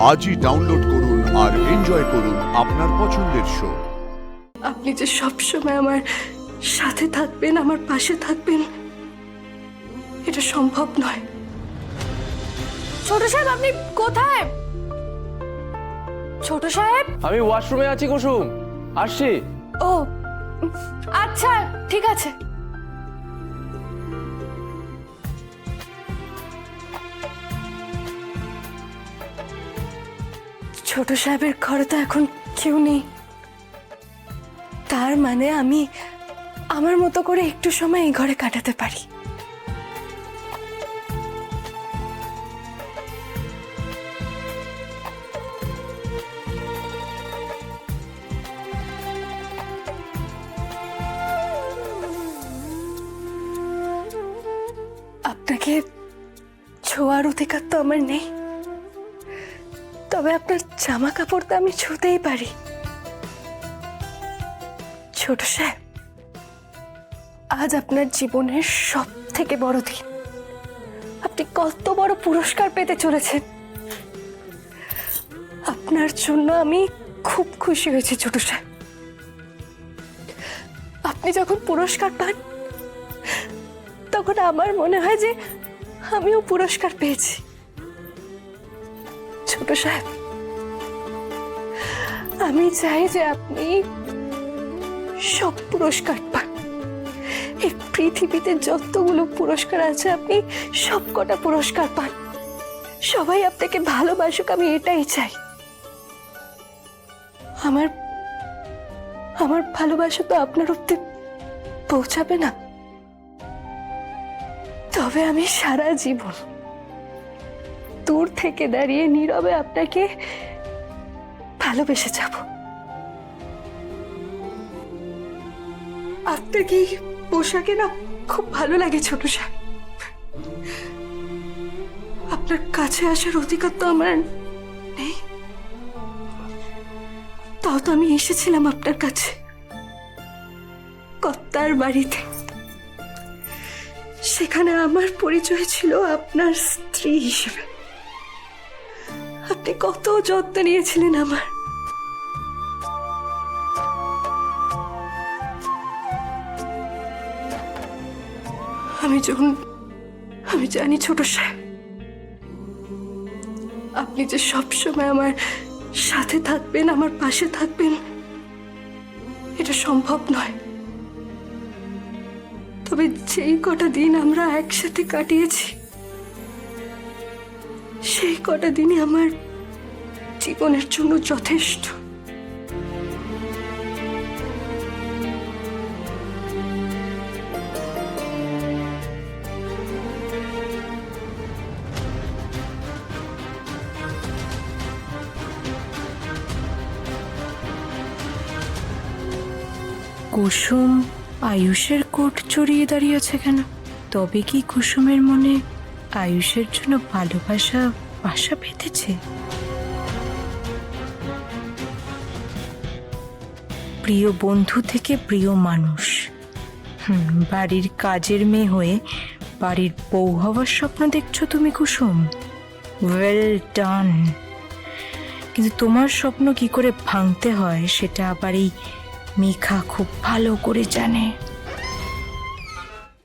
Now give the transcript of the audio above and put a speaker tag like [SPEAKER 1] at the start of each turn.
[SPEAKER 1] আজই ডাউনলোড করুন আর এনজয় করুন আপনার পছন্দের শো।
[SPEAKER 2] আপনি যে সবসময় আমার সাথে থাকবেন, আমার পাশে থাকবেন, এটা সম্ভব নয়।
[SPEAKER 3] ছোট সাহেব, আপনি কোথায়? ছোট সাহেব।
[SPEAKER 4] আমি ওয়াশরুমে আছি কুসুম, আসছি।
[SPEAKER 3] ও আচ্ছা, ঠিক আছে।
[SPEAKER 2] ছোট সাহেবের ঘরে তো এখন কেউ নেই, তার মানে আমি আমার মতো করে একটু সময় এই ঘরে কাটাতে পারি। আপনাকে ছোঁয়ার অধিকার তো আমার নেই, তবে আপনার জামা কাপড় তো আমি ছুঁতেই পারি। ছোট সাহেব, আজ আপনার জীবনের সব থেকে বড় দিন। আপনি কত বড় পুরস্কার পেতে চলেছেন। আপনার জন্য আমি খুব খুশি হয়েছি ছোট সাহেব। আপনি যখন পুরস্কার পান তখন আমার মনে হয় যে আমিও পুরস্কার পেয়েছি। ছোট সাহেব, আমি চাই যে আপনি সব পুরস্কার পান। এই পৃথিবীতে যতগুলো পুরস্কার আছে আপনি সব কটা পুরস্কার পান। সবাই আপনাকে ভালোবাসুক, আমি এটাই চাই। আমার আমার ভালোবাসা তো আপনার অব্দি পৌঁছাবে না, তবে আমি সারা জীবন দূর থেকে দাঁড়িয়ে নীরবে আপনাকে ভালোবেসে যাব। আপনাকে এই পোশাকে না খুব ভালো লাগে ছোট সাহেব। আপনার কাছে আসার অধিকার তো আমার নেই, তাও তো আমি এসেছিলাম আপনার কাছে, কর্তার বাড়িতে। সেখানে আমার পরিচয় ছিল আপনার স্ত্রী হিসেবে। আপনি কত যত্ন নিয়েছিলেন আমার। আমি জানি ছোট সাহেব, আপনি যে সবসময় আমার সাথে থাকবেন, আমার পাশে থাকবেন, এটা সম্ভব নয়। তবে যেই কটা দিন আমরা একসাথে কাটিয়েছি, সেই কটা দিনই আমার জীবনের জন্য যথেষ্ট।
[SPEAKER 5] কুসুম আয়ুষের কোট চড়িয়ে দাঁড়িয়েছে কেন? তবে কি কুসুমের মনে আয়ুষের জন্য ভালোবাসা বাসা বেঁধেছে? প্রিয় বন্ধু থেকে প্রিয় মানুষ, বাড়ির কাজের মেয়ে হয়ে বাড়ির বউ হওয়ার স্বপ্ন দেখছো তুমি কুসুম। Well done. কিন্তু তোমার স্বপ্ন কি করে ভাঙতে হয় সেটা আবার এই মেঘা খুব ভালো করে জানে।